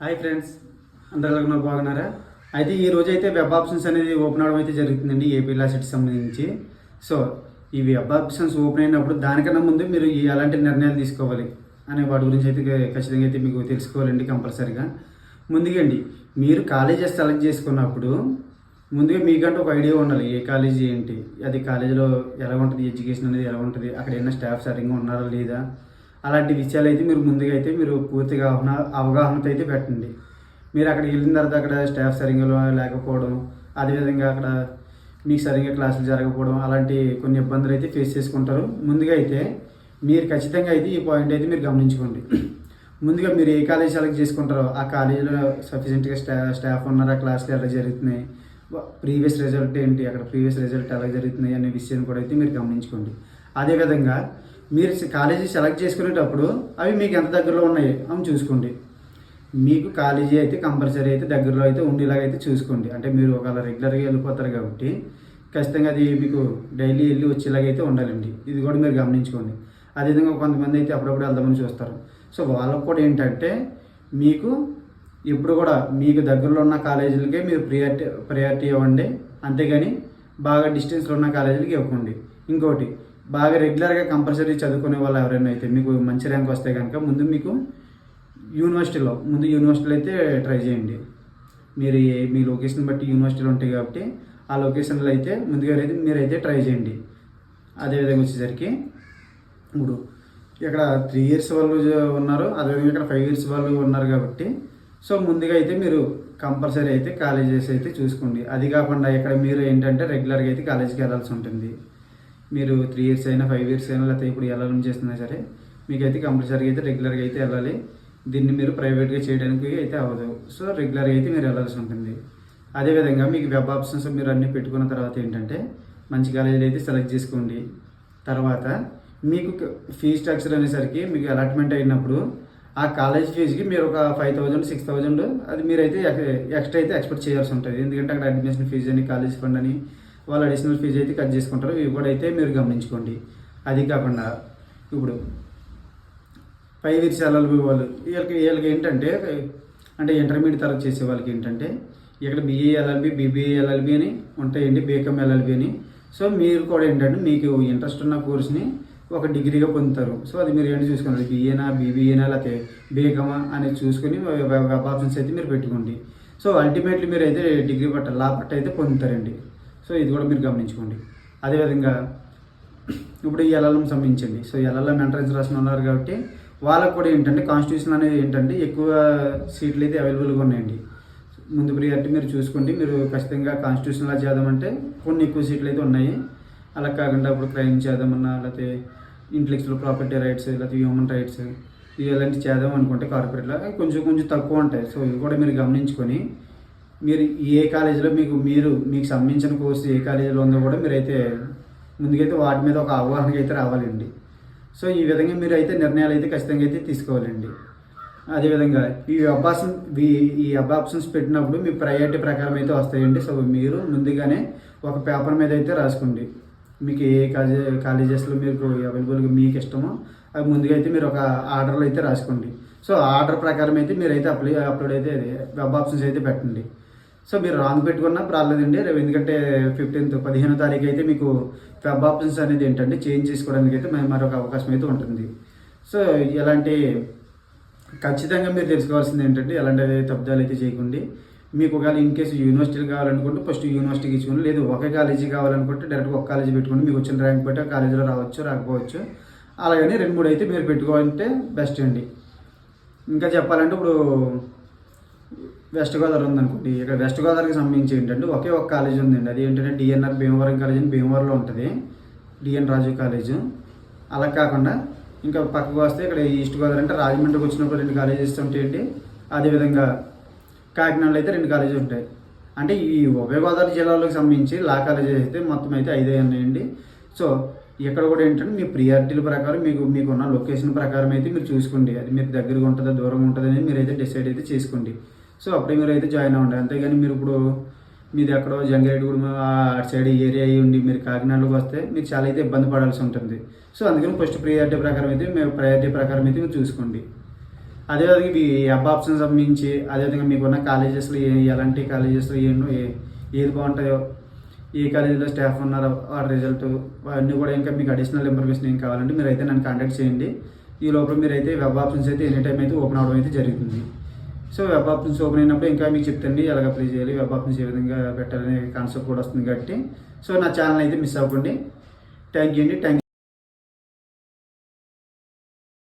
Hi friends, అందరూ ఎలాగో బాగున్నారా? అయితే ఈ రోజు అయితే వెబ్ ఆప్షన్స్ అనేది ఓపెన్ అవడం అయితే జరుగుతుందండి ఏపీ లా సెట్ సంబంధించి. సో ఈ వెబ్ ఆప్షన్స్ ఓపెన్ అయినప్పుడు దానికన్నా ముందు మీరు ఎలాంటి నిర్ణయాలు తీసుకోవాలి అనే వాటి గురించి అయితే ఖచ్చితంగా అయితే మీకు తెలుసుకోవాలండి కంపల్సరీగా. ముందుగా అండి, మీరు కాలేజెస్ సెలెక్ట్ చేసుకున్నప్పుడు ముందుగా మీకంటే ఒక ఐడియా ఉండాలి. ఏ కాలేజీ ఏంటి, అది కాలేజీలో ఎలా ఉంటుంది, ఎడ్యుకేషన్ అనేది ఎలా ఉంటుంది, అక్కడ ఏమైనా స్టాఫ్ సరిగ్గా ఉన్నారా లేదా, అలాంటి విషయాలు అయితే మీరు ముందుగా అయితే మీరు పూర్తిగా అవగాహనతో అయితే పెట్టండి. మీరు అక్కడికి వెళ్ళిన తర్వాత అక్కడ స్టాఫ్ సరిగ్గా లేకపోవడం, అదేవిధంగా అక్కడ మీకు సరిగ్గా క్లాసులు జరగకపోవడం, అలాంటి కొన్ని ఇబ్బందులు అయితే ఫేస్ చేసుకుంటారు. ముందుగా అయితే మీరు ఖచ్చితంగా అయితే ఈ పాయింట్ అయితే మీరు గమనించుకోండి. ముందుగా మీరు ఏ కాలేజ్ సెలెక్ట్ చేసుకుంటారో ఆ కాలేజీలో సఫిషియెంట్గా స్టాఫ్ ఉన్నారా, క్లాసులు ఎలా జరుగుతున్నాయి, ప్రీవియస్ రిజల్ట్ ఏంటి, అక్కడ ప్రీవియస్ రిజల్ట్ ఎలా జరుగుతున్నాయి అనే విషయం కూడా అయితే మీరు గమనించుకోండి. అదేవిధంగా మీరు కాలేజీ సెలెక్ట్ చేసుకునేటప్పుడు అవి మీకు ఎంత దగ్గరలో ఉన్నాయి అని చూసుకోండి. మీకు కాలేజీ అయితే కంపల్సరీ అయితే దగ్గరలో అయితే ఉండేలాగైతే చూసుకోండి. అంటే మీరు ఒకవేళ రెగ్యులర్గా వెళ్ళిపోతారు కాబట్టి ఖచ్చితంగా అది మీకు డైలీ వెళ్ళి వచ్చేలాగైతే ఉండాలండి. ఇది కూడా మీరు గమనించుకోండి. అదేవిధంగా కొంతమంది అయితే అప్పుడప్పుడు వెళ్దామని చూస్తారు. సో వాళ్ళకు కూడా ఏంటంటే మీకు ఇప్పుడు కూడా మీకు దగ్గరలో ఉన్న కాలేజీలకే మీరు ప్రయారిటీ ఇవ్వండి. అంతేగాని బాగా డిస్టెన్స్లో ఉన్న కాలేజీలకి ఇవ్వకండి. ఇంకోటి, బాగా రెగ్యులర్గా కంపల్సరీ చదువుకునే వాళ్ళు ఎవరైనా అయితే మీకు మంచి ర్యాంక్ వస్తే కనుక ముందు మీకు యూనివర్సిటీలో అయితే ట్రై చేయండి. మీరు మీ లొకేషన్ బట్టి యూనివర్సిటీలు ఉంటాయి కాబట్టి ఆ లొకేషన్లో అయితే ముందుగా అయితే మీరైతే ట్రై చేయండి. అదేవిధంగా వచ్చేసరికి ఇప్పుడు ఇక్కడ 3 years వాళ్ళు ఉన్నారు, అదేవిధంగా ఇక్కడ 5 years వాళ్ళు ఉన్నారు కాబట్టి సో ముందుగా అయితే మీరు కంపల్సరీ అయితే కాలేజెస్ అయితే చూసుకోండి. అది కాకుండా ఇక్కడ మీరు ఏంటంటే రెగ్యులర్గా అయితే కాలేజీకి వెళ్ళాల్సి ఉంటుంది. మీరు 3 years అయినా 5 years అయినా లేకపోతే ఇప్పుడు వెళ్ళాలని చేస్తున్నా సరే మీకైతే కంపల్సరీగా అయితే రెగ్యులర్గా అయితే వెళ్ళాలి. దీన్ని మీరు ప్రైవేట్గా చేయడానికి అయితే అవ్వదు. సో రెగ్యులర్గా అయితే మీరు వెళ్ళాల్సి ఉంటుంది. అదేవిధంగా మీకు వెబ్ ఆప్షన్స్ మీరు అన్నీ పెట్టుకున్న తర్వాత ఏంటంటే మంచి కాలేజీలు అయితే సెలెక్ట్ చేసుకోండి. తర్వాత మీకు ఫీజ్ స్ట్రక్చర్ అనేసరికి మీకు అలాట్మెంట్ అయినప్పుడు ఆ కాలేజ్ ఫీజుకి మీరు ఒక 5,000 6,000 అది మీరైతే ఎక్స్ట్రా అయితే ఎక్స్పెక్ట్ చేయాల్సి ఉంటుంది. ఎందుకంటే అక్కడ అడ్మిషన్ ఫీజు అని, కాలేజ్ ఫండ్ అని వాళ్ళు అడిషనల్ ఫీజు అయితే కట్ చేసుకుంటారు. ఇవి కూడా అయితే మీరు గమనించుకోండి. అది కాకుండా ఇప్పుడు 5 years LLB వాళ్ళు వీళ్ళకి ఏంటంటే అంటే ఇంటర్మీడియట్ తరగతి చేసే వాళ్ళకి ఏంటంటే ఇక్కడ BA LLB, BBA LLB అని ఉంటాయండి, BCom LLB అని. సో మీరు కూడా ఏంటంటే మీకు ఇంట్రెస్ట్ ఉన్న కోర్స్ని ఒక డిగ్రీగా పొందుతారు. సో అది మీరు ఏంటి చూసుకోండి, BAనా, BBAనా లేకపోతే BCom అనేది చూసుకొని వెబ్ ఆప్షన్స్ అయితే మీరు పెట్టుకోండి. సో అల్టిమేట్లీ మీరు అయితే డిగ్రీ పట్ట లా పట్ట అయితే పొందుతారండి. సో ఇది కూడా మీరు గమనించుకోండి. అదేవిధంగా ఇప్పుడు ఈ LLM సంబంధించండి. సో LLM ఎంట్రన్స్ రాసిన ఉన్నారు కాబట్టి వాళ్ళకు కూడా ఏంటంటే కాన్స్టిట్యూషన్ అనేది ఏంటంటే ఎక్కువ సీట్లు అయితే అవైలబుల్గా ఉన్నాయండి. ముందు ప్రియారిటీ మీరు చూసుకోండి. మీరు ఖచ్చితంగా కాన్స్టిట్యూషన్లా చేద్దామంటే కొన్ని ఎక్కువ సీట్లు అయితే ఉన్నాయి. అలా కాకుండా ఇప్పుడు క్రైమ్ చేద్దామన్నా లేకపోతే ఇంటెలెక్చువల్ ప్రాపర్టీ రైట్స్ లేకపోతే హ్యూమన్ రైట్స్ ఇలాంటివి చేద్దాం అనుకుంటే కార్పొరేట్లో కొంచెం తక్కువ ఉంటాయి. సో ఇవి కూడా మీరు గమనించుకొని మీరు ఏ కాలేజీలో మీకు సంబంధించిన కోర్సు ఏ కాలేజీలో ఉందో కూడా మీరైతే ముందుకైతే వాటి మీద ఒక అవగాహనకి అయితే రావాలండి. సో ఈ విధంగా మీరు అయితే నిర్ణయాలు అయితే ఖచ్చితంగా అయితే తీసుకోవాలండి. అదేవిధంగా ఈ వెబ్ ఆప్షన్స్ పెట్టినప్పుడు మీ ప్రయారిటీ ప్రకారం అయితే వస్తాయండి. సో మీరు ముందుగానే ఒక పేపర్ మీద అయితే రాసుకోండి. మీకు ఏ కాలేజెస్లో మీకు అవైలబుల్గా మీకు ఇష్టమో అవి ముందుగా అయితే మీరు ఒక ఆర్డర్లో అయితే రాసుకోండి. సో ఆర్డర్ ప్రకారం అయితే మీరైతే అప్లోడ్ అయితే వెబ్ ఆప్షన్స్ అయితే పెట్టండి. సో మీరు రాంగ్ పెట్టుకున్నా రాలేదండి. ఎందుకంటే 15వ తారీఖు అయితే మీకు వెబ్ ఆప్షన్స్ అనేది ఏంటంటే చేంజ్ చేసుకోవడానికి అయితే మరొక అవకాశం అయితే ఉంటుంది. సో ఇలాంటి ఖచ్చితంగా మీరు తెలుసుకోవాల్సింది ఏంటంటే ఎలాంటి తప్పిదాలు అయితే చేయకండి. మీకు ఒకవేళ ఇన్ కేసు యూనివర్సిటీలు కావాలనుకుంటే ఫస్ట్ యూనివర్సిటీకి ఇచ్చుకోండి. లేదు ఒకే కాలేజీ కావాలనుకుంటే డైరెక్ట్గా ఒక కాలేజీ పెట్టుకోండి. మీకు వచ్చిన ర్యాంక్ బట్టి ఆ కాలేజీలో రావచ్చు రాకపోవచ్చు. అలాగని 2-3 అయితే మీరు పెట్టుకోవాలంటే బెస్ట్ అండి. ఇంకా చెప్పాలంటే ఇప్పుడు వెస్ట్ గోదావరి ఉందనుకోండి. ఇక్కడ వెస్ట్ గోదావరికి సంబంధించి ఏంటంటే ఒకే ఒక కాలేజ్ ఉందండి. అది ఏంటంటే DNR భీమవరం కాలేజ్ అని భీమవరంలో ఉంటుంది, DN రాజు కాలేజు. అలా కాకుండా ఇంకా పక్కకు వస్తే ఇక్కడ ఈస్ట్ గోదావరి అంటే రాజమండ్రికి వచ్చినప్పుడు 2 కాలేజెస్ ఉంటాయండి. అదేవిధంగా కాకినాడలో అయితే 2 కాలేజీలు ఉంటాయి. అంటే ఈ ఉభయ గోదావరి జిల్లాలకు సంబంధించి లా కాలేజెస్ అయితే మొత్తం అయితే 5 ఉన్నాయండి. సో ఇక్కడ కూడా ఏంటంటే మీ ప్రియారిటీల ప్రకారం మీకున్న లొకేషన్ ప్రకారం అయితే మీరు చూసుకోండి. అది మీకు దగ్గరగా ఉంటుందా దూరంగా ఉంటుంది అనేది మీరైతే డిసైడ్ అయితే చేసుకోండి. సో అప్పుడే మీరు అయితే జాయిన్ అవ్వండి. అంతేగాని మీరు ఇప్పుడు మీది ఎక్కడో జంగారెడ్డిగూడెం అటు సైడ్ ఏరియా అయ్యి ఉండి మీరు కాకినాడలోకి వస్తే మీకు చాలా అయితే ఇబ్బంది పడాల్సి ఉంటుంది. సో అందుకని ఫస్ట్ ప్రయారిటీ ప్రకారం అయితే మీరు చూసుకోండి. అదేవిధంగా ఈ వెబ్ ఆప్షన్ సంబంధించి అదేవిధంగా మీకున్న కాలేజెస్లో ఎలాంటి కాలేజెస్లో ఏది బాగుంటాయో, ఏ కాలేజీలో స్టాఫ్ ఉన్నారో ఆ రిజల్ట్ అవన్నీ కూడా ఇంకా మీకు అడిషనల్ ఇన్ఫర్మేషన్ ఏం కావాలంటే మీరు అయితే నన్ను కాంటాక్ట్ చేయండి. ఈ లోపల మీరు అయితే వెబ్ ఆప్షన్స్ అయితే ఎనీ టైం అయితే ఓపెన్ అవడం అయితే జరుగుతుంది. సో వెబ్ ఆప్షన్స్ ఓపెన్ అయినప్పుడు ఇంకా మీకు చెప్తాండి ఎలాగ అప్లై చేయాలి, వెబ్ ఆప్షన్స్ ఏ విధంగా పెట్టాలనే కాన్సెప్ట్ కూడా వస్తుంది కాబట్టి సో నా ఛానల్ అయితే మిస్ అవ్వకండి. థ్యాంక్ యూ అండి. Thank you.